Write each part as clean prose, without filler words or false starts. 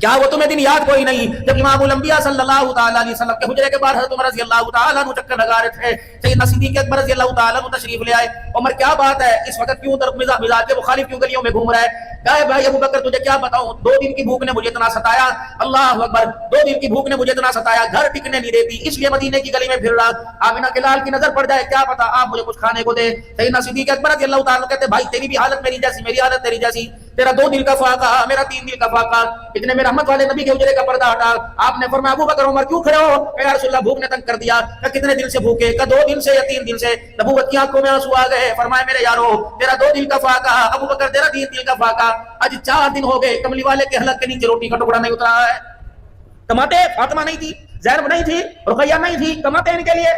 کیا وہ تمہیں دن یاد کوئی نہیں جب امام الانبیاء صلی اللہ تعالی علیہ وسلم کے حجرے کے باہر حضرت عمر رضی اللہ تعالیٰ عنہ چکر لگا رہے تھے، سیدنا صدیق اکبر رضی اللہ تعالیٰ عنہ تشریف لے آئے. عمر کیا بات ہے اس وقت کیوں مزاج کے مخالف کیوں گلیوں میں گھوم رہا ہے؟ کہا بھائی ابو بکر تجھے کیا بتاؤں، 2 دن کی بھوک نے مجھے اتنا ستایا، اللہ اکبر، 2 دن کی بھوک نے مجھے اتنا ستایا، گھر ٹکنے نہیں دیتی، اس لیے مدینے کی گلی میں پھر رہا. آمنہ کے لال کی نظر پڑ جائے، کیا پتا آپ مجھے کچھ کھانے کو دے. سیدنا صدیق اکبر رضی اللہ تعالیٰ کہتے بھائی تیری بھی حالت میری جیسی، میری حالت تیری جیسی، تیرا 2 دن کا فاقہ، میرا 3 دن کا فاقہ، اتنے میں رحمت والے نبی کے حجرے کا پردہ ہٹا. آپ نے فرمایا ابو بکر عمر کیوں کھڑے ہو؟ کہ یا رسول اللہ بھوک نے تنگ کر دیا. کہ کتنے دن سے بھوکے؟ کہ 2 دن سے یا 3 دن سے. نبوت کی آنکھوں میں آنسو آ گئے. فرمایا میرے یارو تیرا 2 دن کا فاقہ، ابو بکر تیرا 3 دن کا فاقہ، آج 4 دن ہو گئے کملی والے کے حلق کے نیچے روٹی کا ٹکڑا نہیں اترا ہے. کماتے فاطمہ نہیں تھی، زینب نہیں تھی، رقیہ نہیں تھی، کماتے ان کے لیے.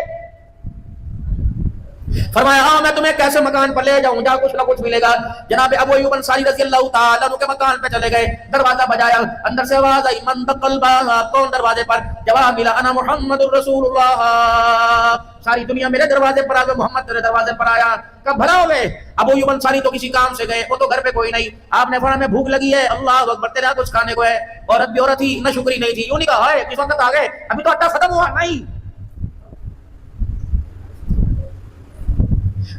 فرمایا ہاں میں تمہیں کیسے مکان پر لے جاؤں، جا کچھ نہ کچھ ملے گا. جناب ابو ایوب انصاری رضی اللہ تعالیٰ عنہ کے مکان پہ چلے گئے، دروازہ بجایا، اندر سے آواز آئی من دقل باب، کون دروازے پر؟ جواب ملا انا محمد الرسول اللہ، ساری دنیا میرے دروازے پر آ گئے، محمد تیرے دروازے پر آیا. کب بھلا ہو گئے؟ ابو ایوب انصاری تو کسی کام سے گئے، وہ تو گھر پہ کوئی نہیں. آپ نے فرمایا میں بھوک لگی ہے، اللہ اکبر تیرے ہاں کچھ کھانے کو ہے. عورت بھی عورت ہی، نہ شکری نہیں تھی، یوں نہیں کہا ہے کس وقت آ گئے ابھی تو آٹا ختم ہوا نہیں.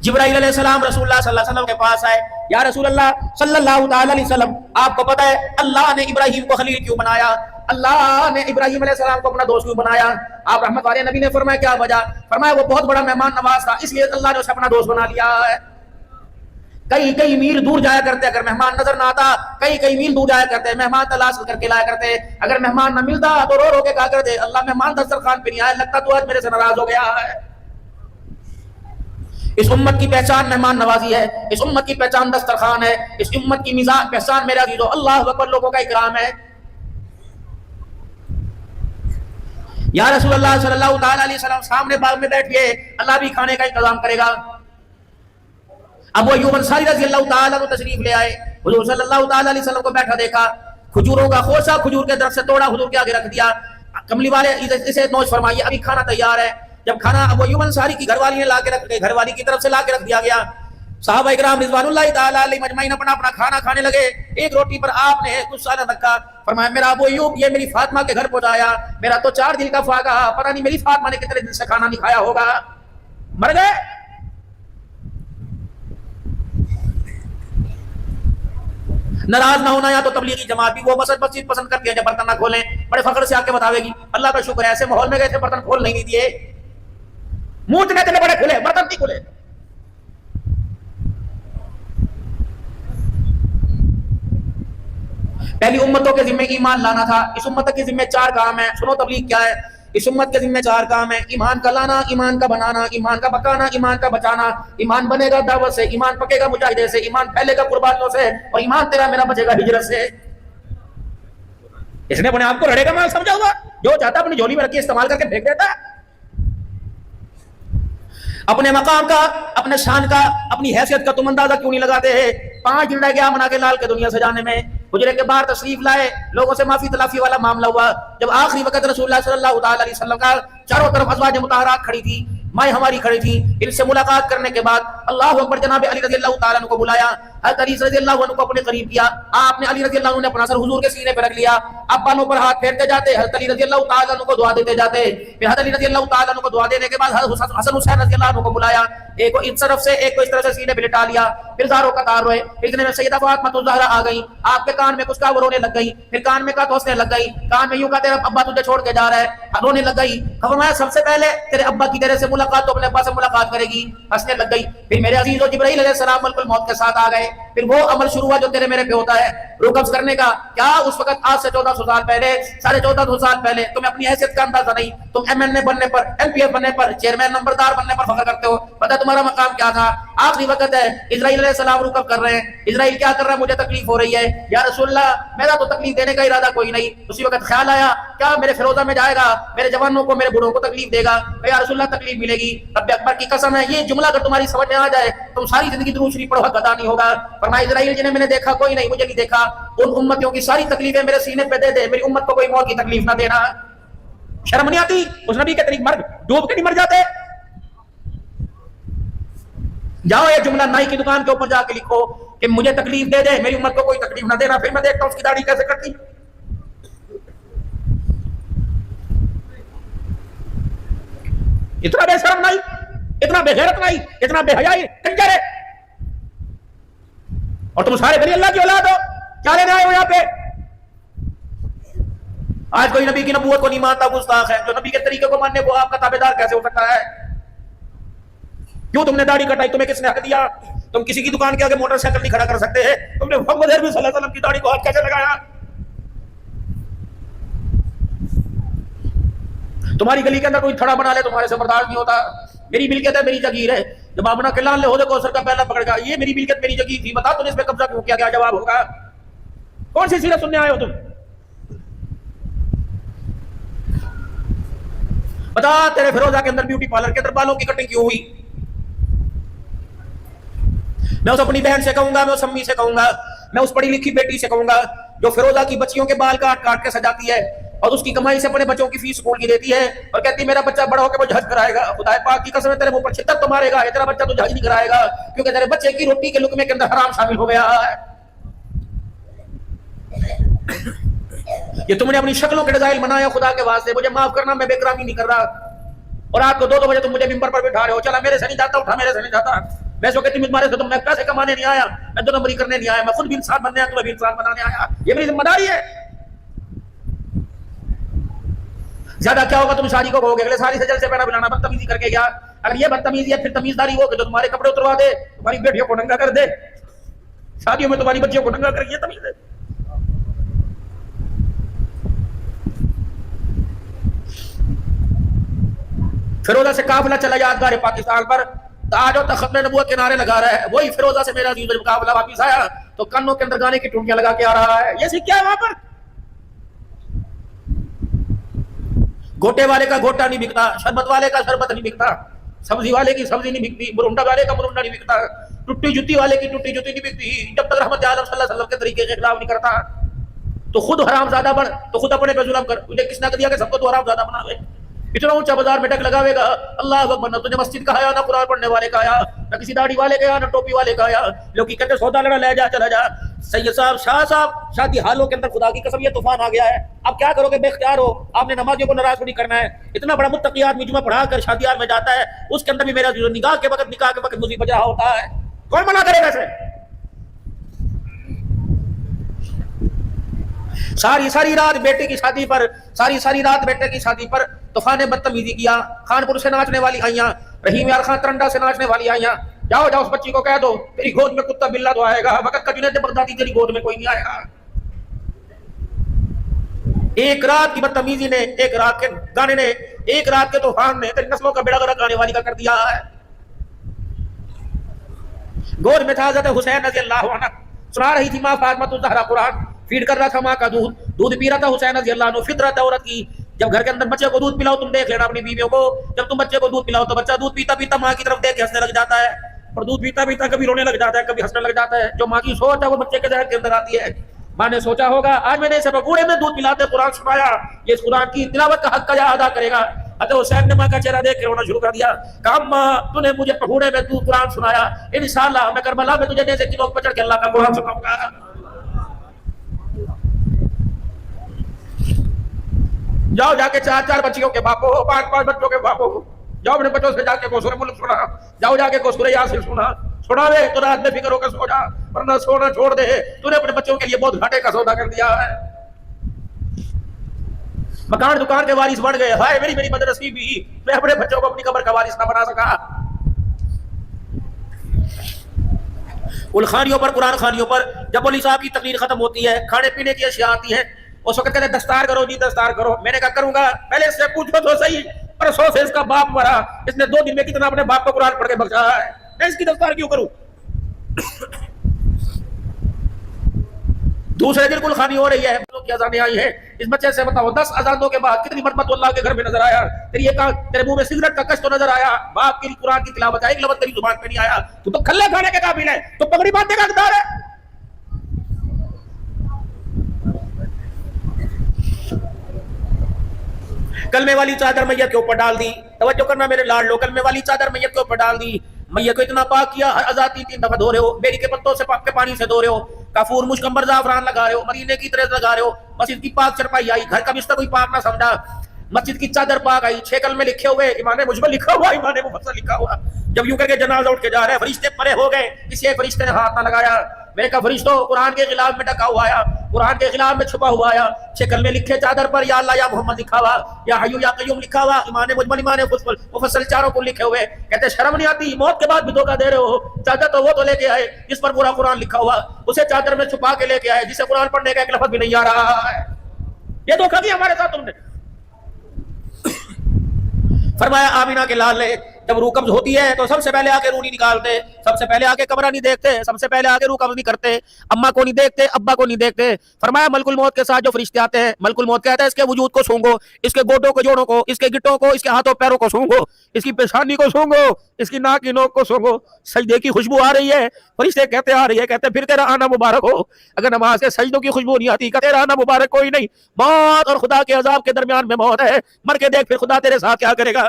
جبرائیل علیہ السلام رسول اللہ صلی اللہ علیہ وسلم کے پاس آئے، یا رسول اللہ صلی اللہ تعالی علیہ وسلم آپ کو پتہ ہے اللہ نے ابراہیم کو خلیل کیوں بنایا؟ اللہ نے ابراہیم علیہ السلام کو اپنا دوست کیوں بنایا؟ آپ رحمت والے نبی نے فرمایا کیا وجہ؟ فرمایا وہ بہت بڑا مہمان نواز تھا، اس لیے اللہ نے اسے اپنا دوست بنا لیا ہے. کئی میل دور جایا کرتے، اگر مہمان نظر نہ آتا کئی میل دور جایا کرتے، مہمان تلاش کر کے لایا کرتے. اگر مہمان نہ ملتا تو رو کے کہا کرتے اللہ مہمان دسترخوان پہ نہیں آیا، لگتا تو آج میرے سے ناراض ہو گیا ہے. اس امت کی پہچان مہمان نوازی ہے، اس امت کی پہچان دسترخوان ہے، اس امت کی مزاج پہچان میرا عزیزو اللہ اکبر لوگوں کا اکرام ہے. یا رسول اللہ صلی اللہ تعالی علیہ وسلم سامنے باغ میں بیٹھئے، اللہ بھی کھانے کا انتظام کرے گا. ابو ایوب انصاری رضی اللہ تعالیٰ عنہ تشریف لے آئے، حضور صلی اللہ تعالی علیہ وسلم کو بیٹھا دیکھا، کھجوروں کا خوشہ کھجور کے درخت سے توڑا حضور کے آگے رکھ دیا. کملی والے اسے نوش فرمائیے، ابھی کھانا تیار ہے. جب کھانا ابو ایوب انصاری کی گھر والی نے لا کے رکھ، گھر والی کی طرف سے لا کے رکھ دیا گیا، صحابہ اکرام رضوان اللہ تعالی علیہم اجمعین اپنا کھانا کھانے لگے. ایک روٹی پر آپ نے کچھ سالن رکھا، فرمایا میرا ابو ایوب یہ میری فاطمہ کے گھر پہنچایا، میرا تو 4 دن کا فاقہ، پتہ نہیں میری فاطمہ نے کتنے دن سے کھانا نہیں کھایا ہوگا. مر گئے. ناراض نہ ہونا، یا تو تبلیغی جماعت بھی وہ مسجد پسند کرتی ہے جب برتن نہ کھولیں، بڑے فخر سے آ کے بتاوے گی اللہ کا شکر ہے ایسے ماحول میں گئے تھے برتن کھول نہیں دیے، منہ اتنے بڑے کھلے برتن نہیں کھلے. پہلی امتوں کے ذمہ ایمان لانا تھا، اس امت کے ذمہ 4 کام ہیں. سنو تبلیغ کیا ہے. اس امت کے ذمہ 4 کام ہیں: ایمان کا لانا، ایمان کا بنانا، ایمان کا پکانا، ایمان کا بچانا. ایمان بنے گا دعوت سے، ایمان پکے گا مجاہدے سے، ایمان پھیلے گا قربانیوں سے، اور ایمان تیرا میرا بچے گا ہجرت سے. اس نے اپنے آپ کو رڑے کا مال سمجھا ہوا، جو چاہتا اپنی جھولی میں رکھ کے استعمال کر کے پھینک دیتا. اپنے مقام کا، اپنے شان کا، اپنی حیثیت کا تم اندازہ کیوں نہیں لگاتے ہیں؟ 5 دن رہ گیا منا کے لال کے دنیا سے جانے میں. حجرے کے باہر تشریف لائے، لوگوں سے معافی تلافی والا معاملہ ہوا. جب آخری وقت رسول اللہ صلی اللہ تعالی علیہ وسلم کا چاروں طرف ازواج مطہرات کھڑی تھی، مائیں ہماری کھڑی تھی، ان سے ملاقات کرنے کے بعد اللہ اکبر جناب علی رضی اللہ تعالیٰ عنہ کو بلایا، حضرت علی رضی اللہ عنہ کو اپنے قریب کیا. آپ نے علی رضی اللہ عنہ نے اپنا سر حضور کے سینے پہ رکھ لیا. اب بالوں پر ہاتھ پھیرتے جاتے، حضرت علی رضی اللہ تعالیٰ عنہ کو دعا دیتے جاتے. پھر حضرت علی رضی اللہ تعالیٰ عنہ کو دعا دینے کے بعد حضرت حسن حسین رضی اللہ عنہ کو بلایا، ایک کو اس طرف سے ایک کو اس طرف سے سینے پہ لٹا لیا. پھر زاروں کا تار روئے. اتنے میں سیدہ فاطمہ الزہرا آ گئی، آپ کے کان میں کچھ کہا وہ رونے لگ گئی. پھر کان میں کہا تو ہنسنے لگ گئی. کان میں یوں کہا تیرا ابا تجھے چھوڑ کے جا رہا ہے، رونے لگ گئی. فرمایا سب سے پہلے تیرے ابا کی تیرے سے ملاقات تو اپنے ابا سے ملاقات کرے گی، ہنسنے لگ گئی. پھر میرے عزیز و جبرائیل علیہ السلام ملک الموت کے ساتھ آ گئے. پھر وہ عمل شروع ہوا جو تیرے میرے پہ ہوتا ہے، روح قبض کرنے کا. کیا اس وقت آج سے 1400 سال پہلے، 1450 سال پہلے تمہیں اپنی حیثیت کا اندازہ نہیں، تم ایم این اے بننے پر، ایم پی ایف بننے پر، چیئرمین نمبردار بننے پر فخر کرتے ہو. پتہ تمہارا مقام کیا تھا؟ آخری وقت ہے، اسرائیل علیہ السلام روح قبض کر رہے ہیں. اسرائیل کیا کر رہا ہے؟ مجھے تکلیف ہو رہی ہے یا رسول اللہ، میرا تو تکلیف دینے کا ارادہ کوئی نہیں. اسی وقت خیال آیا کیا میرے فیروزہ میں جائے گا، میرے جوانوں کو، میرے بوڑھوں کو تکلیف دے گا؟ یا رسول اللہ تکلیف ملے گی. رب اکبر کی قسم ہے یہ جملہ اگر تمہاری سمجھ میں آ جائے تم ساری زندگی درود شریف پڑھو، ادا نہیں ہوگا. فرمایا اسرائیل جنہیں میں نے دیکھا کوئی نہیں، مجھے نہیں دیکھا. ان امتیوں کی ساری تکلیفیں میرے سینے پہ دے دے، میری امت کو کوئی موت کی تکلیف نہ دینا. شرم نہیں آتی؟ اس نبی کے طریق مر ڈوب کے نہیں مر جاتے؟ جاؤ یہ جملہ نائی کی دکان کے اوپر جا کے لکھو کہ مجھے تکلیف دے دے، میری امت کو کوئی تکلیف نہ دینا. پھر میں دیکھتا ہوں اس کی داڑھی کیسے کٹتی. اتنا بے شرم نہیں, اتنا بے غیرت نہیں, اتنا بے حیائی کنجر ہے. اور تم سارے ولی اللہ کی اولاد ہو, کیا لینے آئے ہو یہاں پہ؟ آج کوئی نبی کی نبوت کو نہیں مانتا گستاخ ہے. جو نبی کے طریقے کو ماننے کو آپ کا تابعدار کیسے ہو سکتا ہے؟ کیوں تم نے داڑھی کٹائی؟ تمہیں کس نے حق دیا؟ تم کسی کی دکان کے آگے موٹر سائیکل نہیں کھڑا کر سکتے. تم نے محمد عربی صلی اللہ علیہ وسلم کی داڑھی کو ہاتھ کیسے لگایا؟ تمہاری گلی کے اندر کوئی تھڑا بنا لے تمہارے سے برداشت نہیں ہوتا. میری ملکیت ہے, میری جگیر ہے. جب آمنہ کے لال لے کو کا پہلا پکڑ گا, یہ میری ملکیت میری جگیر تھی, بتا تو اس پہ قبضہ کیوں کیا؟ کیا جواب ہوگا؟ کون سی سیرت سننے آئے ہو تم؟ بتا تیرے فیروزہ کے اندر بیوٹی پارلر کے اندر بالوں کی کٹنگ کیوں ہوئی؟ میں اس اپنی بہن سے کہوں گا, میں اس امی سے کہوں گا, میں اس پڑھی لکھی بیٹی سے کہوں گا جو فیروزہ کی بچیوں کے بال کاٹ کاٹ کے سجاتی ہے اور اس کی کمائی سے اپنے بچوں کی فیس اسکول کی دیتی ہے اور کہتی ہے میرا بچہ بڑا ہو کے مجھے حج کرائے گا. خدا پاک کی قسم ہے تیرے منہ پر چھتر تو مارے گا, تیرا بچہ تو حج نہیں کرائے گا کیونکہ تیرے بچے کی روٹی کے لقمے کے اندر حرام شامل ہو گیا ہے. یہ تم نے اپنی شکلوں کے ڈیزائن بنایا. خدا کے واسطے مجھے معاف کرنا, میں بے کرامی نہیں کر رہا. اور رات کو 2 بجے تم مجھے ممبر پر بٹھا رہے ہو. چلا میرے سے نہیں جاتا, اٹھا میرے سے نہیں جاتا. میں سو کہتی تمہارے سے, تم میں پیسے کمانے نہیں آیا, میں 2 نمبری کرنے نہیں آیا, میں خود بھی انسان بننے آیا, تمہیں بھی انسان بنانے آیا. یہ میری ذمہ داری ہے. زیادہ کیا ہوگا تم شادی کو کہو گے اگلے ساری سے جل سے پہنا بلانا بدتمیزی کر کے گیا. اگر یہ بدتمیزی ہے پھر تمیزداری ہو کہ جو تمہارے کپڑے اتروا دے, تمہاری بیٹیوں کو ننگا کر دے, شادیوں میں تمہاری بچیوں کو ننگا کر, یہ تمیز ہے. فیروزہ سے قافلہ چلا یادگار پاکستان پر, آج اور ختم نبوت کے نعرے لگا رہا ہے. وہی فیروزہ سے میرا عزیز مقابلہ واپس آیا تو کنوں کے اندر گانے کی ٹونٹیاں لگا کے آ رہا ہے. یہ سیکھ کیا ہے وہاں پر؟ گھوٹے والے کا گھوٹا نہیں بکتا, شربت والے کا شربت نہیں بکتا, سبزی والے کی سبزی نہیں بکتی, مرونڈا والے کا مرونڈا نہیں بکتا, ٹوٹی جوتی والے کی ٹوٹی جوتی نہیں بکتی. جب تک رحمت عالم صلی اللہ علیہ وسلم کے طریقے کے خلاف نہیں کرتا تو خود حرام زیادہ بن, تو خود اپنے پہ ظلم کر. تجھے کس نے دیا کہ سب کو تو حرام زیادہ بناوے؟ اتنا اونچا بازار میں ٹک لگاوے گا. اللہ اکبر, نہ تجھے مسجد کا آیا, نہ قرآن پڑھنے والے کا آیا, نہ کسی داڑھی والے کا آیا, نہ ٹوپی والے کا آیا. لوگ کی کہتے سودا لڑا لے جا چلا جا. سید صاحب, شاہ صاحب, شادی حالوں کے اندر خدا کی قسم یہ طوفان آ گیا ہے. اب کیا کرو گے؟ بے اختیار ہو. آپ نے نمازیوں کو ناراض نہیں کرنا ہے. اتنا بڑا متقی آدمی جمعہ پڑھا کر شادی ہال میں جاتا ہے, اس کے اندر بھی میرا نکاح کے وقت مصیبت بجا ہوتا ہے. کون منع کرے گا اسے؟ ساری رات بیٹے کی شادی پر, ساری رات بیٹے کی شادی پر طوفان بدتمیزی کیا. خانپور سے ناچنے والی آئیاں, رحیم یار خان ترنڈا سے ناچنے والی آئیاں. جاؤ اس بچی کو کہہ دو تیری گود میں کتا بلا تو آئے گا, وقت کا جنید بغدادی تیری گود میں کوئی نہیں آئے گا. ایک رات کی بدتمیزی نے, ایک رات کے گانے نے, ایک رات کے طوفان نے تیری نسلوں کا بیڑا غرق آنے والی کا کر دیا ہے. گود میں تھا حضرت حسین رضی اللہ عنہ, سنا رہی تھی ماں فاطمہ الزہرا قرآن, فیڈ کر رہا تھا ماں کا دودھ پی رہا تھا حسین رضی اللہ عنہ. فطرت عورت کی, جب گھر کے اندر بچے کو دودھ پلاؤ, تم دیکھ لینا اپنی بیویوں کو, جب تم بچے کو دودھ پلاؤ تو بچہ دودھ پیتا پیتا ماں کی طرف دیکھ کے ہنسنے لگ جاتا ہے, اور دودھ پیتا پیتا کبھی رونے لگ جاتا ہے, کبھی ہنسنے لگ جاتا ہے. جو ماں کی سوچ ہے وہ بچے کے ذہن کے اندر آتی ہے. ماں نے سوچا ہوگا آج میں نے اسے بگوڑے میں دودھ پلاتے قرآن سنایا, یہ اس قرآن کی تلاوت کا حق کا ادا کرے گا. حضرت حسین نے ماں کا چہرہ دیکھ کے رونا شروع کر دیا. کہا ماں تو نے مجھے پگوڑے میں دودھ قرآن سنایا, انشاءاللہ میں کربلا میں تجھے نیزے کی نوک پہ چڑھ کے اللہ کا قرآن سناؤں گا. جاؤ جا کے 4 بچیوں کے باپ ہو, 5 بچوں کے باپ ہو, جاؤ اپنے بچوں سے جا کے سورہ ملک سنا, جاؤ جا کے سورہ یاسین سنا دے تو رات میں فکر ہو کے سو جا, ورنہ سونا چھوڑ دے. تو نے اپنے بچوں کے لیے بہت گھاٹے کا سودا کر دیا ہے. مکان دکان کے وارث بن گئے. ہائے میری بدنصیبی, میں اپنے بچوں کو اپنی قبر کا وارث نہ بنا سکا. ان خانیوں پر, قرآن خانیوں پر جب مولوی صاحب کی تقریر ختم ہوتی ہے, کھانے پینے کی اشیاء آتی ہیں, اس وقت کہتے ہیں دستار کرو جی دستار کرو. میں نے کہا کروں گا, پہلے اس سے پوچھو تو صحیح, پرسوں سے اس کا باپ مرا, اس نے 2 دن میں کتنا اپنے باپ کو قرآن پڑھ کے بخشا ہے, میں اس کی دستار کیوں کروں؟ دوسرے دن کل خانی ہو رہی ہے, کی اذانیں آئی ہیں. اس بچے سے بتاؤ 10 اذانوں کے بعد کتنی مرتبہ تو اللہ کے گھر میں نظر آیا, تیرے منہ میں سگریٹ کا کش تو نظر آیا, باپ کی قرآن کی تلاوت ایک لفظ تیری زبان پہ نہیں آیا. تو کھلے کھانے کے قابل ہے, تو پگڑی باندھنے کا حقدار ہے. کلمے والی چادر میت کے اوپر ڈال دی, توجہ کرنا میرے لاڈلو, کلمے والی چادر میت کے اوپر ڈال دی. میت کو اتنا پاک کیا, ہر اذان 3 دفعہ دھو رہے ہو, بیری کے پتوں سے پاک کے پانی سے دھو رہے ہو, کافور مشکمبر زعفران لگا رہے ہو, مدینے کی طرح لگا رہے ہو, مسجد کی پاک چرپائی آئی, گھر کا بستر کوئی پاک نہ سمجھا. مسجد کی چادر پا گئی, 6 کلمے لکھے ہوئے, ایمان مجمل لکھا ہوا, ایمان مفصل لکھا ہوا. جب یوں کر کے جنازہ اٹھ کے جا رہے ہیں, فرشتے پرے ہو گئے, کسی ایک فرشتے نے ہاتھ نہ لگایا. میں نے کہا فرشتوں, قرآن کے خلاف میں ڈکا ہوا آیا, قرآن کے خلاف میں چھپا ہوا آیا, 6 کلمے لکھے چادر پر, یا اللہ یا محمد لکھا ہوا, یا حیو یا قیوم لکھا ہوا, ایمان مجمل ایمان مفصل چاروں کو لکھے ہوئے. کہتے شرم نہیں آتی, موت کے بعد بھی دھوکہ دے رہے ہو. چادر تو وہ تو لے کے آئے جس پر پورا قرآن لکھا ہوا, اسے چادر میں چھپا کے لے کے آئے جسے قرآن پڑھنے کا ایک لفظ بھی نہیں آ رہا ہے. یہ دھوکہ دیا ہمارے ساتھ تم نے. فرمایا آمینہ کے لال نے جب روح قبض ہوتی ہے تو سب سے پہلے آ کے روح نہیں نکالتے, سب سے پہلے آ کے کمرہ نہیں دیکھتے, سب سے پہلے آ کے روح قبض نہیں کرتے, اماں کو نہیں دیکھتے, ابا کو نہیں دیکھتے. فرمایا ملک الموت کے ساتھ جو فرشتے آتے ہیں, ملک الموت کہتا ہے اس کے وجود کو سونگو, اس کے گوڈوں کو جوڑوں کو, اس کے گٹوں کو, اس کے ہاتھوں پیروں کو سونگو, اس کی پیشانی کو سونگو, اس کی ناک کی نوک کو سونگو. سجدے کی خوشبو آ رہی ہے, فرشتے کہتے آ رہی ہے, کہتے پھر تیرا آنا مبارک ہو. اگر نماز کے سجدوں کی خوشبو نہیں آتی, تیرا آنا مبارک کوئی نہیں. موت اور خدا کے عذاب کے درمیان میں موت ہے, مر کے دیکھ پھر خدا تیرے ساتھ کیا کرے گا.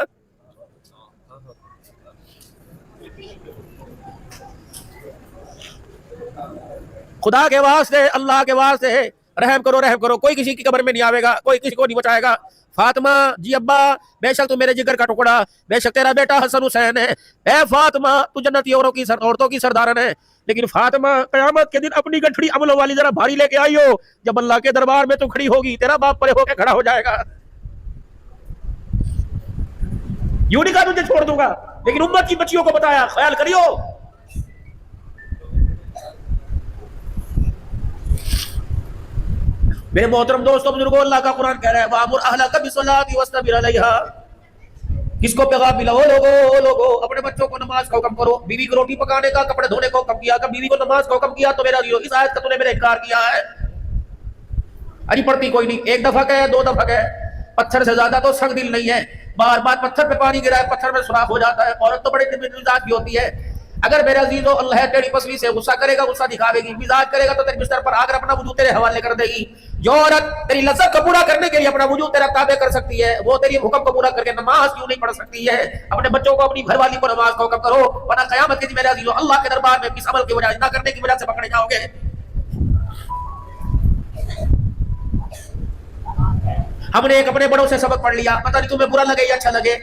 خدا کے واسطے, اللہ کے واسطے رحم کرو, رحم کرو. کوئی کسی کی قبر میں نہیں آئے گا, کوئی کسی کو نہیں بچائے گا. فاطمہ جی ابا بے شک تو میرے جگر کا ٹکڑا, بے شک تیرا بیٹا حسن حسین ہے. اے فاطمہ تو جنتی عورتوں کی سردارن ہے, لیکن فاطمہ قیامت کے دن اپنی گٹھڑی عملوں والی ذرا بھاری لے کے آئی ہو. جب اللہ کے دربار میں تو کھڑی ہوگی, تیرا باپ پرے ہو کے کھڑا ہو جائے گا. یوں نہیں کہا تجھے چھوڑ دوں گا, لیکن امت کی بچیوں کو بتایا خیال کریو. میرے محترم دوستوں بزرگوں, اللہ کا قرآن کہہ رہا ہے وَأْمُرْ أَهْلَكَ بِالصَّلَاةِ وَاصْطَبِرْ عَلَيْهَا. کس کو پیغام ملا؟ وہ لوگوں اپنے بچوں کو نماز کا حکم کرو. بیوی کو روٹی پکانے کا, کپڑے دھونے کا حکم کیا, بیوی کو نماز کا حکم کیا تو میرا اس آیت کا تو نے میرا انکار کیا ہے. اری پڑتی کوئی نہیں, ایک دفعہ کہے, 2 دفعہ کہے, پتھر سے زیادہ تو سنگ دل نہیں ہے. بار بار پتھر پہ پانی گرائے, پتھر میں سوراخ ہو جاتا ہے. عورت تو بڑے مزاج کی ہوتی ہے. اگر میرے عزیزو اللہ تیری پسلی سے غصہ کرے گا, غصہ دکھاوے گی, مزاج کرے گا تو تیرے بستر پر آ کر اپنا وجود تیرے حوالے کر دے گی. جو عورت تیری لذت کو پورا کرنے کے لیے اپنا وجود تیرا تابع کر سکتی ہے, وہ تیری حکم کو پورا کر کے نماز کیوں نہیں پڑھ سکتی ہے؟ اپنے بچوں کو, اپنی گھر والی کو نماز کا حکم کرو, ورنہ قیامت کے دن میرے عزیزو اللہ کے دربار میں کس عمل کی وجہ نہ کرنے کی وجہ سے پکڑے جاؤ گے. ہم نے ایک اپنے بڑوں سے سبق پڑھ لیا, پتہ نہیں تمہیں برا لگے یا اچھا لگے.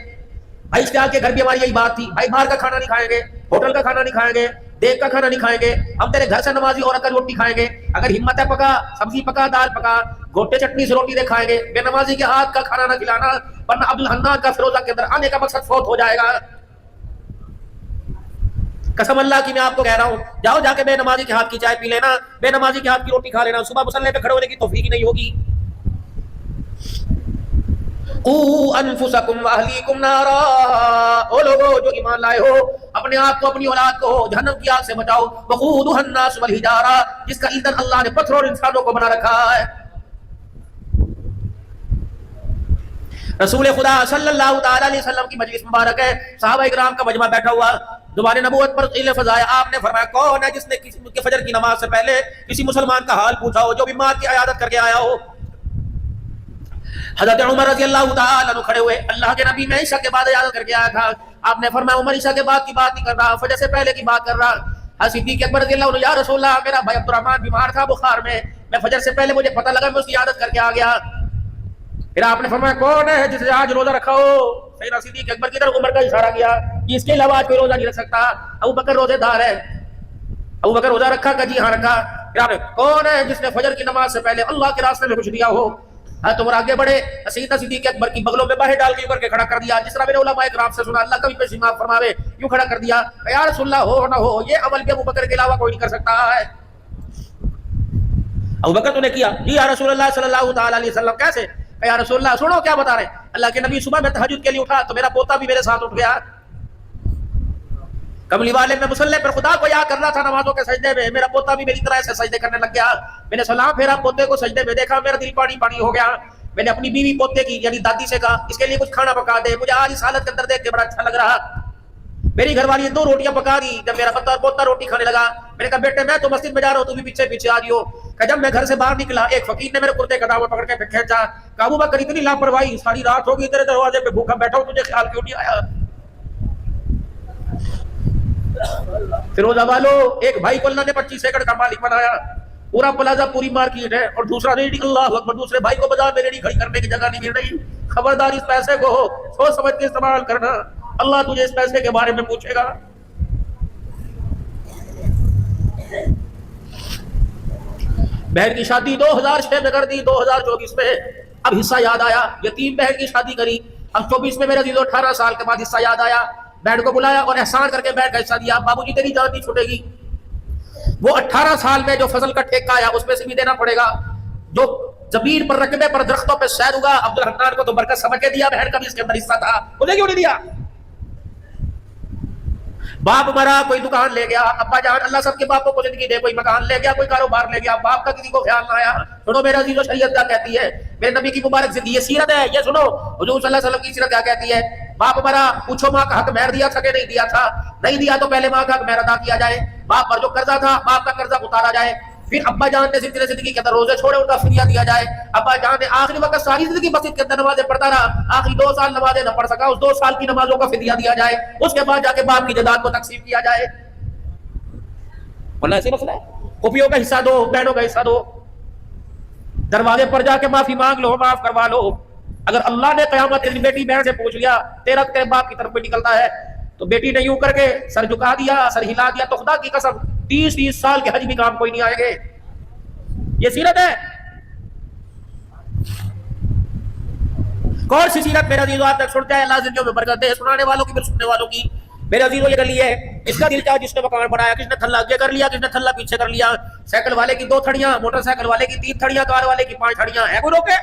بھائی اشتہار کے گھر بھی ہماری یہی بات تھی, بھائی باہر کا کھانا نہیں کھائیں گے, ہوٹل کا کھانا نہیں کھائیں گے, دیگ کا کھانا نہیں کھائیں گے, ہم تیرے گھر سے نمازی عورت کا روٹی کھائیں گے. اگر ہمت ہے پکا, سبزی پکا, دال پکا, گھوٹے چٹنی سے روٹی دے کھائیں گے. بے نمازی کے ہاتھ کا کھانا نہ کھلانا, ورنہ عبد الحنان کا فیروزہ کے اندر آنے کا مقصد فوت ہو جائے گا. قسم اللہ کی میں آپ کو کہہ رہا ہوں, جاؤ جا کے بے نمازی کے ہاتھ کی چائے پی لینا, بے نمازی کے ہاتھ کی روٹی کھا لینا, صبح مصلی پہ کھڑے ہونے کی توفیق نہیں ہوگی. قُوا أَنفُسَكُمْ وَأَهْلِيكُمْ نَارًا, او لوگو جو ایمان لائے ہو, اپنے آپ کو, اپنی اولاد کو جہنم کی آگ سے بچاؤ. وَقُودُهَا النَّاسُ وَالْحِجَارَةُ, جس کا ایندھن اللہ نے پتھروں اور انسانوں کو بنا رکھا ہے. رسول خدا صلی اللہ تعالی علیہ وسلم کی مجلس مبارک ہے, صحابہ اکرام کا مجمع بیٹھا ہوا, زبان نبوت پر علم فضایا. آپ نے فرمایا کون ہے جس نے کسی فجر کی نماز سے پہلے کسی مسلمان کا حال پوچھا ہو, جو بیمار کی عیادت کر کے آیا ہو. حضرت عمر رضی اللہ تعالی عنہ کھڑے ہوئے, اللہ کے نبی میں عشاء کے بعد عیادت کر کے آیا تھا. آپ نے فرمایا عمر عشاء کے بعد کی بات نہیں کر رہا, فجر سے پہلے کی بات کر رہا. صدیق اکبر رضی اللہ عنہ, یا رسول اللہ میرا بھائی عبد الرحمن بیمار تھا بخار میں فجر سے پہلے مجھے پتہ لگا, میں اس کی عیادت کر کے آ گیا. پھر آپ نے فرمایا کون ہے جس نے آج روزہ رکھا ہو؟ سیدنا صدیق اکبر کی طرف عمر کا اشارہ کیا کہ اس کے علاوہ آج کوئی روزہ نہیں رکھ سکتا. ابو بکر روزے دار ہے, ابو بکر روزہ رکھا کہ جی ہاں رکھا. پھر آپ نے کون ہے جس نے فجر کی نماز سے پہلے اللہ کے راستے میں کچھ دیا ہو؟ تو وہ آگے بڑھے, سیدنا صدیق اکبر کی بغلوں میں باہیں ڈال کے اوپر کے کھڑا کر دیا, جس طرح میرے علماء کرام سے سنا, اللہ کبھی پیش معاف فرماوے, یوں کھڑا کر دیا. یا رسول اللہ ہو نہ ہو, یہ عمل بھی ابو بکر کے علاوہ کوئی نہیں کر سکتا ہے. ابو بکر تو نے کیا, جی یا رسول اللہ صلی اللہ تعالی علیہ وسلم. کیسے؟ یا رسول اللہ سنو کیا بتا رہے ہیں. اللہ کے نبی صبح میں تہجد کے لیے اٹھا تو میرا پوتا بھی میرے ساتھ اٹھ گیا. کملی والے میں مصلی پر خدا کو یاد کر رہا تھا نمازوں کے سجدے میں, میرا پوتا بھی میری طرح سے سجدے کرنے لگ گیا. میں نے سلام پھیرا, پوتے کو سجدے میں دیکھا, میرا دل پانی پانی ہو گیا. میں نے اپنی بیوی پوتے کی یعنی دادی سے کہا اس کے لیے کچھ کھانا پکا دے, مجھے آج اس حالت کے اندر دیکھ کے بڑا اچھا لگ رہا. میری گھر والی 2 روٹیاں پکا دی. جب میرا پتا اور پوتا روٹی کھانے لگا, میں نے کہا بیٹے میں تو مسجد میں جا رہا ہوں, تو بھی پیچھے پیچھے آ جاؤ. کہ جب میں گھر سے باہر نکلا, ایک فقیر نے میرے کرتے کا داوا پکڑ کے کھینچا. ابو بکر اتنی لاپرواہی, ساری رات ہوگی تیرے دروازے پہ بھوکا بیٹھا ہوں, تجھے خیال کیوں نہیں آیا؟ فیروز والو, ایک بھائی کو اللہ نے 25 ایکڑ کا مالک بنایا. پورا پلازا پوری مارکیٹ ہے اور دوسرا ریڈی، اللہ اکبر، دوسرے بھائی کو بازار میں ریڈی کھڑی کرنے کی جگہ نہیں مل رہی. خبردار اس پیسے کو سوچ سمجھ کے استعمال کرنا، اللہ تجھے اس پیسے کے بارے میں پوچھے گا. بہن کی شادی 2006 میں کر دی، 2024 میں اب حصہ یاد آیا. یتیم بہن کی شادی کری، اب 24 میں میرے عزیزو 18 سال کے بعد حصہ یاد آیا. بہن کو بلایا اور احسان کر کے بہن کا حصہ دیا. بابو جی تیری جان نہیں چھوٹے گی، وہ 18 سال میں جو فضل کا ٹھیکہ آیا اس میں سے بھی دینا پڑے گا. جو زمین پر رقبے پر درختوں پہ سیر ہوگا، عبد الرحمن کو تو برکت سمجھ کے دیا، بہن کا بھی اس کے اندر حصہ تھا، مجھے کیوں نہیں دیا؟ باپ مرا، کوئی دکان لے گیا، ابا جان اللہ سب کے باپوں کو زندگی دے، کوئی مکان لے گیا، کوئی کاروبار لے گیا، باپ کا کسی کو خیال نہ آیا. سنو میرا عزیزو، شریعت کیا کہتی ہے، میرے نبی کی مبارک زندگی، یہ سیرت ہے، یہ سنو حضور صلی اللہ علیہ وسلم کی سیرت کیا کہتی ہے. باپ مرا، پوچھو ماں کا حق مہر دیا تھا کہ نہیں دیا تھا؟ نہیں دیا تو پہلے ماں کا حق مہر ادا کیا جائے. باپ پر جو قرضہ تھا باپ کا قرضہ اتارا جائے. پھر ابا جان نے زندگی کے اندر روزے چھوڑے، ان کا فدیہ دیا جائے. ابا جان نے آخری وقت ساری زندگی مسجد کے اندر نمازیں پڑھتا رہا، آخری 2 سال نمازیں نہ پڑھ سکا، اس 2 سال کی نمازوں کا فدیہ دیا جائے. اس کے بعد جا کے باپ کی جائیداد کو تقسیم کیا جائے. واللہ ایسے مسئلہ ہے. پھوپھیوں کا حصہ دو، بہنوں کا حصہ دو، دروازے پر جا کے معافی مانگ لو، معاف کروا لو. اگر اللہ نے قیامت میں بیٹی بہن سے پوچھ لیا تیرا تیرے باپ کی طرف پہ نکلتا ہے، تو بیٹی نے یوں کر کے سر جھکا دیا، سر ہلا دیا، تو خدا کی قسم 30 سال کے حج بھی کام کوئی نہیں آئے گے. یہ سیرت ہے. کون سی سیرت میرے عزیزو آپ تک سنتے ہیں؟ اللہ زندگیوں میں برکت دے، سنانے والوں کی بھی سننے والوں کی. میرے عزیزو یہ گلی ہے، اس کا دل چاہا جس نے مکان بنایا، کس نے تھلا آگے کر لیا، کس نے تھلا پیچھے کر لیا. سائیکل والے کی 2 تھڑیاں، موٹر سائیکل والے کی 3 تھڑیاں، کار والے کی 5 تھڑیاں، ہے کوئی روکے؟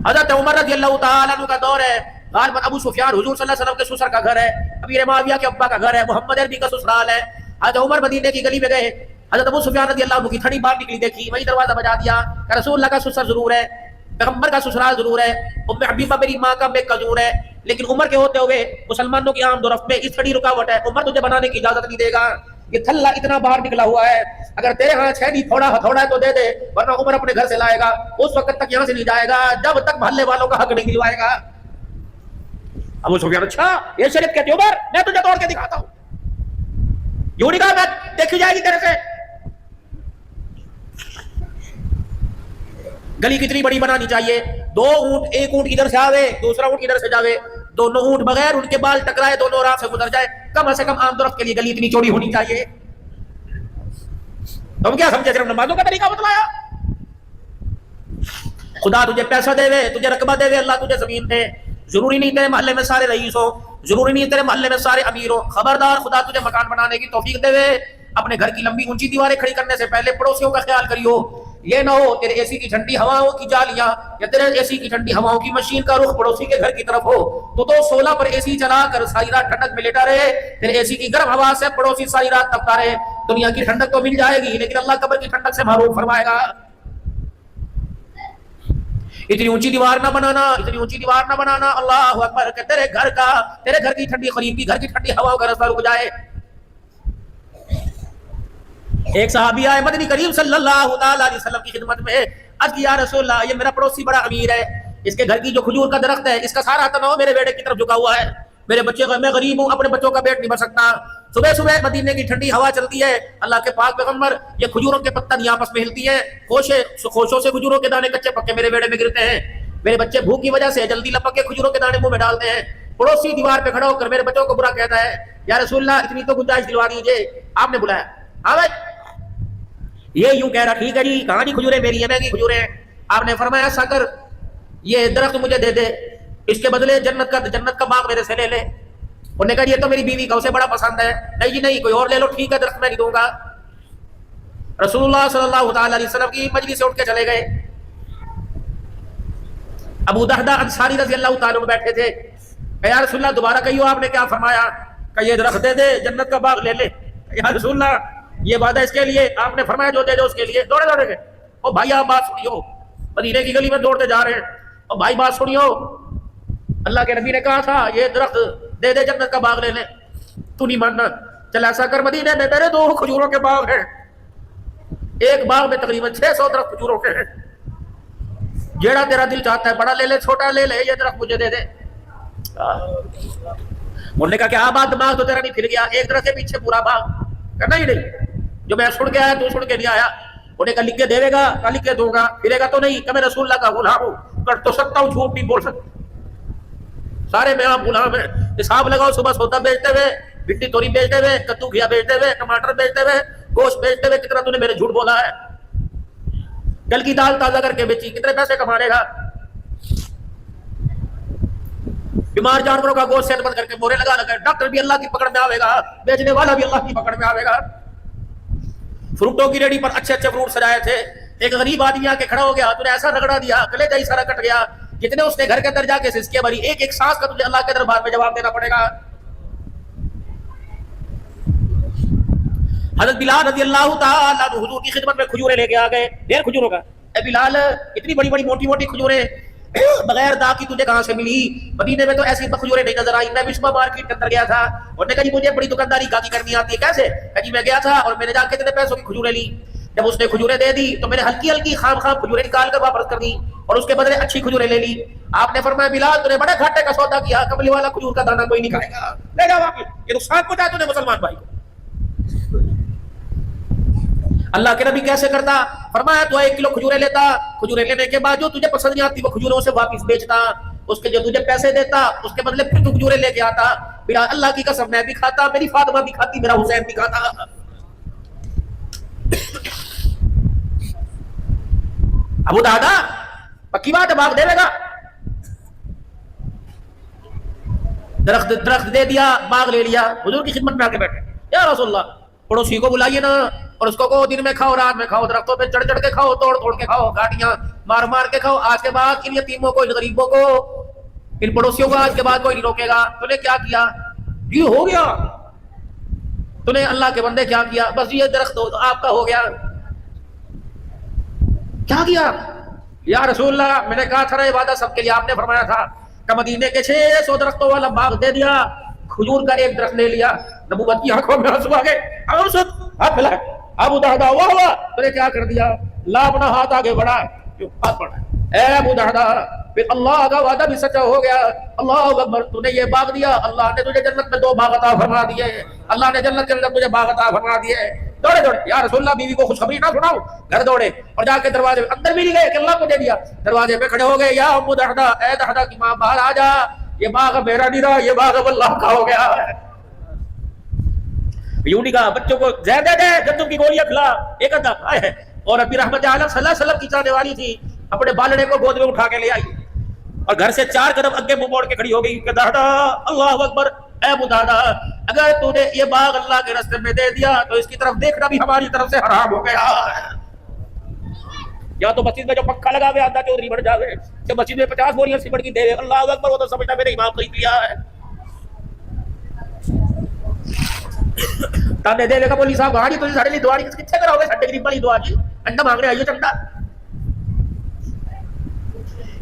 حضرت عمر رضی اللہ تعالیٰ عنہ کا دور ہے، غالباً ابو سفیان حضور صلی اللہ علیہ وسلم کے سسر کا گھر ہے، امیر معاویہ کے ابا کا گھر ہے، محمد عربی کا سسرال ہے. حضرت عمر مدینے کی گلی میں گئے، حضرت ابو سفیان رضی اللہ عنہ کی تھڑی باہر نکلی، دیکھی، وہی دروازہ بجا دیا کہ رسول اللہ کا سسر ضرور ہے، پیغمبر کا سسرال ضرور ہے، ام حبیبہ میری ماں کا بیک ضرور ہے، لیکن عمر کے ہوتے ہوئے مسلمانوں کی عام رفت میں اس تھڑی رکاوٹ ہے، عمر تجھے بنانے کی اجازت نہیں دے گا. یہ تھلا اتنا باہر نکلا ہوا ہے، اگر تیرے ہاں چھینی تھوڑا ہتھوڑا ہے تو دے دے، ورنہ عمر اپنے گھر سے لائے گا، اس وقت تک یہاں سے نہیں جائے گا جب تک محلے والوں کا حق نہیں دلوائے گا. ابو سفیان اچھا یہ شریعت کہتی عمر میں تجھے توڑ کے دکھاتا ہوں. یوں نہیں کہا میں دیکھی جائے گی تیرے سے. گلی کتنی بڑی بنانی چاہیے، 2 اونٹ، ایک اونٹ ادھر سے آوے، دوسرا اونٹ ادھر سے جاوے، دونوں اونٹ بغیر ان کے بال ٹکرائے دونوں راہ سے گزر جائے. کم سے کم عام درخت کے لیے گلی اتنی چوڑی ہونی چاہیے. تم کیا سمجھے صرف نمازوں کا طریقہ بتلایا؟ خدا تجھے پیسہ دے وے، تجھے رقبہ دے وے، اللہ تجھے زمین دے، ضروری نہیں تیرے محلے میں سارے رئیس ہو، ضروری نہیں تیرے محلے میں سارے امیر ہو. خبردار خدا تجھے مکان بنانے کی توفیق دے وے، اپنے گھر کی لمبی اونچی دیواریں کھڑی کرنے سے پہلے پڑوسیوں کا خیال کریو. یہ نہ ہو تیرے اے سی کی ٹھنڈی ہواؤں کی جالیاں یا تیرے اے سی کی ٹھنڈی ہواؤں کی مشین کا رخ پڑوسی کے گھر کی طرف ہو، تو 16 پر اے سی چلا کر ساری رات ٹھنڈک میں لیٹا رہے، تیرے اے سی کی گرم ہوا سے پڑوسی ساری رات تپتا رہے. دنیا کی ٹھنڈک تو مل جائے گی لیکن اللہ قبر کی ٹھنڈک سے محروم فرمائے گا. اتنی اونچی دیوار نہ بنانا، اتنی اونچی دیوار نہ بنانا، اللہ اکبر، کہ تیرے گھر کی ٹھنڈی قریب کی گھر کی ٹھنڈی ہواؤں کا راستہ رک جائے. ایک صحابی آئے مدنی کریم صلی اللہ تعالی علیہ وسلم کی خدمت میں، عرض کی یا رسول اللہ یہ میرا پڑوسی بڑا امیر ہے، اس کے گھر کی جو کھجور کا درخت ہے اس کا سارا تناؤ میرے بیٹے کی طرف جھکا ہوا ہے، میرے بچے میں غریب ہوں، اپنے بچوں کا پیٹ نہیں بھر سکتا. صبح صبح مدینے کی ٹھنڈی ہوا چلتی ہے، اللہ کے پاک پیغمبر یہ کھجوروں کے پتہ آپس میں ہلتی ہیں، خوشوں سے کھجوروں کے دانے کچے پکے میرے بیڑے میں گرتے ہیں، میرے بچے بھوک کی وجہ سے جلدی لپک کے کھجوروں کے دانے منہ میں ڈالتے ہیں. پڑوسی دیوار پہ کھڑا ہو کر میرے بچوں کو برا کہتا ہے، یا رسول اللہ اتنی تو گنجائش دلوا دیجیے. آپ نے بلایا، ہاں بھائی، یہ یوں کہہ رہا ٹھیک ہے جی کہاں جی کھجوریں میری ہیں، مہنگی کھجوریں ہیں. آپ نے فرمایا ایسا کر یہ درخت مجھے دے دے، اس کے بدلے جنت کا باغ میرے سے لے لے. انہوں نے کہا یہ تو میری بیوی کا اسے بڑا پسند ہے. نہیں جی نہیں، کوئی اور لے لو، ٹھیک ہے درخت میں نہیں دوں گا. رسول اللہ صلی اللہ تعالی علیہ وسلم کی مجلس سے اٹھ کے چلے گئے. ابو دہدہ انصاری رضی اللہ تعالیٰ عنہ بیٹھے تھے. کہ یا رسول اللہ دوبارہ کہیو آپ نے کیا فرمایا؟ کہ یہ درخت دے دے، جنت کا باغ لے لے. یا رسول اللہ یہ وعدہ اس کے لیے، آپ نے فرمایا جو دے دو اس کے لیے. دوڑے گئے. او بھائی آپ بات سنیو، مدینے کی گلی میں دوڑتے جا رہے ہیں. او بھائی بات سنیو، اللہ کے نبی نے کہا تھا یہ درخت دے دے، جنت کا باغ لے لے. تو نہیں ماننا، چل ایسا کر مدینے میں میرے 2 کھجوروں کے باغ ہیں، ایک باغ میں تقریباً 600 درخت کھجوروں کے ہیں، جیڑا تیرا دل چاہتا ہے بڑا لے لے، چھوٹا لے لے، یہ درخت مجھے دے دے. انہوں نے کہا کہ بات دماغ تو تیرا نہیں پھر گیا، ایک درخت کے پیچھے پورا باغ؟ کہنا ہی نہیں. جو میں سن کے آیا تو سن کے نہیں آیا. انہیں کہا لکھ کے دے گا, کہا لکھ کے دوں گا, پھرے گا تو نہیں, کہ میں رسول اللہ کا غلام ہوں, کر تو سکتا ہوں, جھوٹ نہیں بول سکتا. سارے میں آپ غلام ہیں. حساب لگاؤ, صبح سودا بیچتے ہوئے, بھنڈی توری بیچتے ہوئے, کدو گھیا بیچتے ہوئے, ٹماٹر بیچتے ہوئے, گوشت بیچتے ہوئے, کتنا تو نے میرے جھوٹ بولا ہے. کل کی دال تازہ کر کے بیچی, کتنے پیسے کما لے گا. بیمار جانوروں کا گوشت صحت مند کر کے مورے لگا لگا, ڈاکٹر بھی اللہ کی پکڑ میں آئے گا, بیچنے والا بھی اللہ کی پکڑ میں آئے گا. فروٹوں کی ریڈی پر اچھے اچھے فروٹ سجائے تھے, ایک غریب آدمی آ کے کھڑا ہو گیا, تو نے ایسا رگڑا دیا, کلیجہ ہی سارا کٹ گیا. جتنے اس نے گھر کے اندر جا کے سسکیاں بھری, ایک ایک سانس کا تجھے اللہ کے دربار میں جواب دینا پڑے گا. حضرت بلال رضی اللہ تعالیٰ عنہ حضور کی خدمت میں کھجورے لے کے آ گئے, ڈھیر کھجوروں کا. اے بلال, اتنی بڑی بڑی موٹی موٹی کھجوریں بغیر دا کی تجھے کہاں سے ملی؟ مدینے میں تو ایسی کھجوریں نہیں نظر آئی. میں وشما مارکیٹ کے اندر گیا تھا, اور نے کہا جی مجھے بڑی دکانداری گاہکی کرنی آتی ہے. کیسے؟ کہ جی میں گیا تھا اور میں نے جا کے اتنے پیسوں کی کھجوریں لی. جب اس نے کھجوریں دے دی تو میں نے ہلکی ہلکی خام خام کھجوریں نکال کر واپس کر دی, اور اس کے بدلے اچھی کھجوریں لے لی. آپ نے فرمایا بلال تو نے بڑے گھاٹے کا سودا کیا, کملی والا کھجور کا دانہ کوئی نہیں کھائے گا, لے جا واپس, یہ نقصان پہنچایا تو نے مسلمان بھائی کو. اللہ کے نبی کیسے کرتا؟ فرمایا تو 1 کلو کھجوریں لیتا, کھجوریں لینے کے بعد جو تجھے پسند نہیں آتی وہ کھجوروں سے واپس بیچتا, اس کے جو تجھے پیسے دیتا اس کے بدلے پھر تو کھجوریں لے کے آتا. بلا اللہ کی قسم میں بھی کھاتا, میری فاطمہ بھی کھاتی, میرا حسین بھی کھاتا. ابو دادا پکی بات ہے, باغ دے گا, درخت دے دیا, باغ لے لیا, حضور کی خدمت میں آ کے بیٹھے, یا رسول اللہ پڑوسی کو بلائیے نا, اور اس کو کہو دن میں کھاؤ رات میں کھاؤ, درختوں پہ چڑھ چڑھ کے کھاؤ, توڑ توڑ کے کھاؤ, گاٹیاں مار مار کے کھاؤ. آج کے بعد ان یتیموں کو, ان غریبوں کو, ان پڑوسیوں کو آج کے بعد کوئی نہیں روکے گا. تو نے کیا کیا؟ یہ ہو گیا. تو نے اللہ کے بندے کیا کیا؟ بس یہ درخت آپ کا ہو گیا. کیا کیا؟ یا رسول اللہ میں نے کہا تھا نا عبادت سب کے لیے, آپ نے فرمایا تھا کہ مدینے کے 600 درختوں والا باغ دے دیا, کھجور کا ایک درخت لے لیا. نبوت کی آنکھوں میں آنسو آ گئے, ہاتھ پھیلا. ابو دہدا واہ واہ, تو نے کیا کر دیا؟ لا اپنا ہاتھ آگے بڑھا, ہاتھ بڑھا. اے ابو دہدا, پھر اللہ کا وعدہ بھی سچا ہو گیا. اللہ اکبر, تو نے یہ باغ دیا, اللہ نے تجھے جنت میں 2 باغ عطا فرما دیے. اللہ نے جنت کے اندر تجھے باغ عطا فرما دیے. دوڑے دوڑے, یا رسول اللہ بیوی کو خوشخبری نہ سناؤ, گھر دوڑے اور جا کے دروازے میں, اندر بھی نہیں گئے کہ اللہ کو دے دیا, دروازے پہ کھڑے ہو گئے. یا ابو دہدا, اے دہدا کی ماں باہر آ جا, یہ باغ میرا نہیں رہا, یہ باغ اللہ کا ہو گیا ہے. یوں نہیں کہا بچوں کو زہر دے دے, گندم کی گولیاں کھلا, ایک اندھا ہے. اور ابھی رحمت عالم صلی اللہ علیہ وسلم کی چاہنے والی تھی, اپنے بالڑے کو گود میں اٹھا کے لے آئی, اور گھر سے 4 قدم اگے منہ موڑ کے کھڑی ہو گئی کہ دادا اللہ اکبر. اے ابو دادا, اگر تو نے یہ باغ اللہ کے راستے میں دے دیا تو اس کی طرف دیکھنا بھی ہماری طرف سے حرام ہو گیا. یا تو مسجد میں جو پنکھا لگا ہوا آدھا چودھری بن جاوے, کہ مسجد میں 50 بوریاں سیمنٹ کی دے دے, اللہ اکبر, وہ تو سمجھتا میرے امام خرید لیا ہے. تانے دے لے گا بولی صاحب گاڑی تو ساڑے لی دعا نہیں کتنے کراؤ گے, ساڑے گریب والی دعا جی, انڈا مانگ رہے آئیو چنڈا.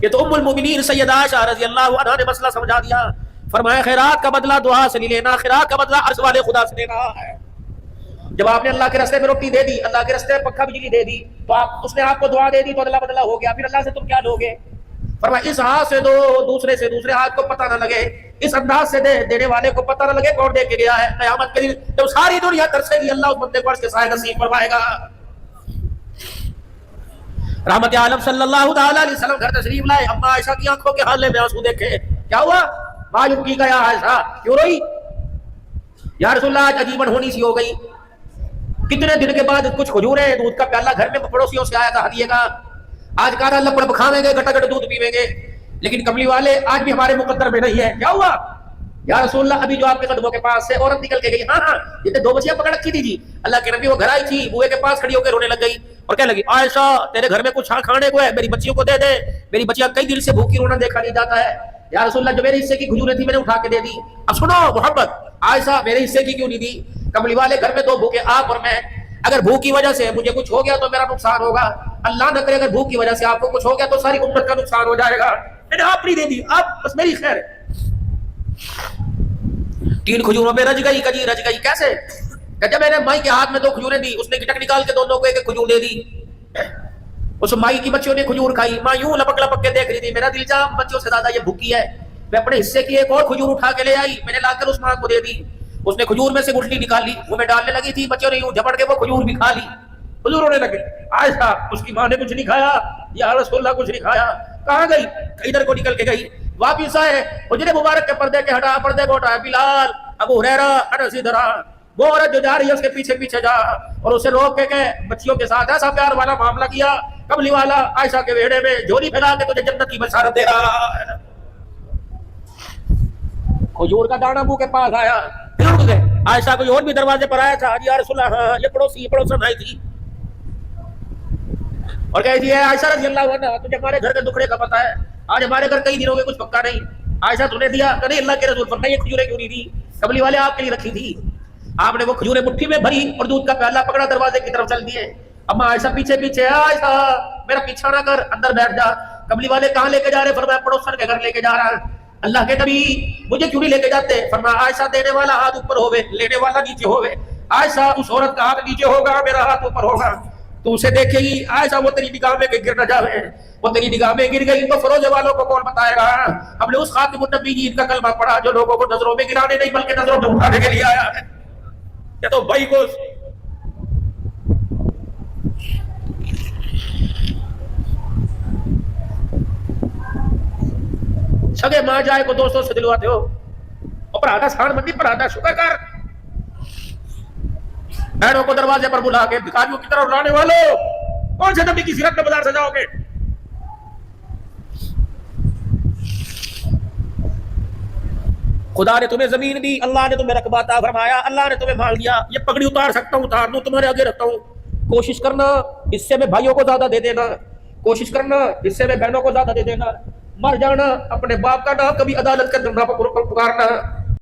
یہ تو ام المؤمنین سیدہ عائشہ رضی اللہ عنہا نے مسئلہ سمجھا دیا. فرمایا خیرات کا بدلہ دعا سے نہیں لینا, خیرات کا بدلہ عرش والے خدا سے لینا ہے. جب آپ نے اللہ کے راستے میں روٹی دے دی, اللہ کے راستے میں پنکھا بجلی دے دی, تو آپ اس نے آپ کو دعا دے دی تو اللہ بدلہ ہو گیا. پھر اللہ سے تم کیا لو گے؟ فرمایا اس ہاتھ سے دو, دوسرے سے دوسرے ہاتھ کو پتہ نہ لگے, اس انداز سے دے, دینے والے کو پتہ نہ لگے کون دے کے گیا ہے. قیامت کے دن جب ساری دنیا ترسے گی, اللہ اس بندے کو عرش کے سائے نصیب فرمائے گا. رحمت عالم صلی اللہ تعالی علیہ وسلم گھر تشریف لائے. اما عائشہ کی آنکھوں کے حالے میں آنسو دیکھے. کیا ہوا؟ معلوم کی گیا عائشہ کیوں روئی؟ یا رسول اللہ آج عجیب ہونی سی ہو گئی. کتنے دن کے بعد کچھ کھجوریں, دودھ کا پیالہ گھر میں پڑوسیوں سے آیا تھا ہدیے کا, آج کہا لپڑ کھاویں گے, گٹا گٹ دودھ پیویں گے, لیکن کملی والے آج بھی ہمارے مقدر میں نہیں ہے. کیا ہوا؟ یا رسول اللہ ابھی جو آپ کے قدموں کے پاس سے عورت نکل کے گئی. ہاں ہاں, یہ 2 بچیاں پکڑ رکھی تھی جی. اللہ کے نبی وہ گھر آئی تھی, بوئے کے پاس کھڑی ہو کے رونے لگ گئی اور کہنے لگی عائشہ تیرے گھر میں کچھ کھانے کو ہے, میری بچیوں کو دے دے, میری بچیاں کئی دن سے بھوکی رونا دیکھا نہیں جاتا ہے. یا رسول اللہ جو میرے حصے کی کھجوریں تھی میں نے اٹھا کے دے دی. اب سنو محمد, عائشہ میرے حصے کی کیوں نہیں دی؟ کملی والے گھر میں 2 بھوکے آپ اور میں, اگر بھوک کی وجہ سے مجھے کچھ ہو گیا تو میرا نقصان ہوگا. اللہ نہ کرے اگر بھوک کی وجہ سے آپ کو کچھ ہو گیا تو ساری امت کا نقصان ہو جائے گا. میں نے آپ نہیں دے دی, آپ بس میری خیر. 3 کھجوروں میں رج گئی. کجی رج گئی کیسے؟ کہ جب میں نے مائی کے ہاتھ میں 2 کھجوریں دی, اس نے گٹک نکال کے دونوں کو 1 کھجور دے دی. اس مائی کی بچیوں نے کھجور کھائی, ماں یوں لپک لپک کے دیکھ رہی تھی, میرا دل جام بچوں سے زیادہ یہ بھوکی ہے. میں اپنے حصے کی 1 اور کھجور اٹھا کے لے آئی, میں نے لا کر اس ماں کو دے دی. اس نے کھجور میں سے گٹلی نکالی، منہ میں ڈالنے لگی تھی، بچوں نے یوں جھپٹ کے وہ کھجور بھی کھا لی، کھجور ہونے لگے۔ عائشہ اس کی ماں نے کچھ نہیں کھایا، یا رسول اللہ کچھ نہیں کھایا، کہاں گئی؟ ادھر کو نکل کے گئی، واپس آئے، حجرے مبارک کے پردے کے ہٹا، پردے کو ہٹایا، بلال، ابو ہریرہ، انس ادھر آ۔ وہ عورت جو جا رہی ہے اس کے پیچھے پیچھے جا، اور اسے روک کے بچیوں کے ساتھ ایسا پیار والا معاملہ کیا، کملی والا عائشہ کے ویڑے میں جھولی پھیلا کے تجھے جنت کی بشارت دے رہا ہے۔ کھجور کا دانہ منہ کے پاس آیا، پھر اٹھ گئے۔ عائشہ کوئی اور بھی دروازے پر آیا تھا، یا رسول اللہ، ہاں، یہ پڑوسن آئی تھی اور کہہ دی ہے عائشہ رضی اللہ عنہ، تجھے ہمارے گھر کے دکھڑے کا پتہ ہے، آج ہمارے گھر کئی دنوں میں کچھ پکا نہیں۔ عائشہ تم نے دیا کہ نہیں؟ اللہ کے رسول فرمایا یہ کھجوریں کیوں نہیں دی؟ کملی والے آپ کے لیے رکھی تھی۔ آپ نے وہ کھجوریں مٹھی میں بھری اور دودھ کا پیالہ پکڑا، دروازے کی طرف چل دیے۔ اما عائشہ پیچھے پیچھے، عائشہ میرا پیچھا نہ کر، اندر بیٹھ جا۔ کملی والے کہاں لے کے جا رہے؟ فرمایا پڑوسن کے گھر لے کے جا رہا ہے۔ اللہ کے نبی مجھے کیوں نہیں لے کے جاتے؟ فرمایا عائشہ دینے والا ہاتھ اوپر ہوئے، لینے والا نیچے ہوئے۔ عائشہ اس عورت کا ہاتھ نیچے ہوگا، میرا ہاتھ اوپر ہوگا، تو اسے دیکھے گی عائشہ، وہ تیری نگاہ میں گر نہ جاوے، وہ تیری نگاہ میں گر گئی تو فروزے والوں کو کون بتائے گا؟ ہم نے اس خاتم النبیین کا کلمہ پڑھا جو لوگوں کو نظروں میں گرانے نہیں بلکہ نظروں میں اٹھانے کے لیے آیا ہے۔ یہ تو بھائی کو سگے ماں جائے کو دوستوں سے دلواتے ہو، اور پڑھاتا سان مندی، پڑھاتا شکر کر، بہنوں کو دروازے پر بلا کے بھکاریوں کی طرف لانے والوں، کون سے نبی کی سیرت میں بازار سجاؤ گے؟ خدا نے تمہیں زمین دی، اللہ نے تمہیں رقبہ عطا فرمایا، اللہ نے تمہیں مال دیا، یہ پگڑی اتار سکتا ہوں، اتار دوں، تمہارے آگے رکھتا ہوں، کوشش کرنا حصے میں بھائیوں کو زیادہ دے دینا، کوشش کرنا حصے میں بہنوں کو زیادہ دے دینا، مر جانا اپنے باپ کا نام کبھی عدالت کا نام پکارنا۔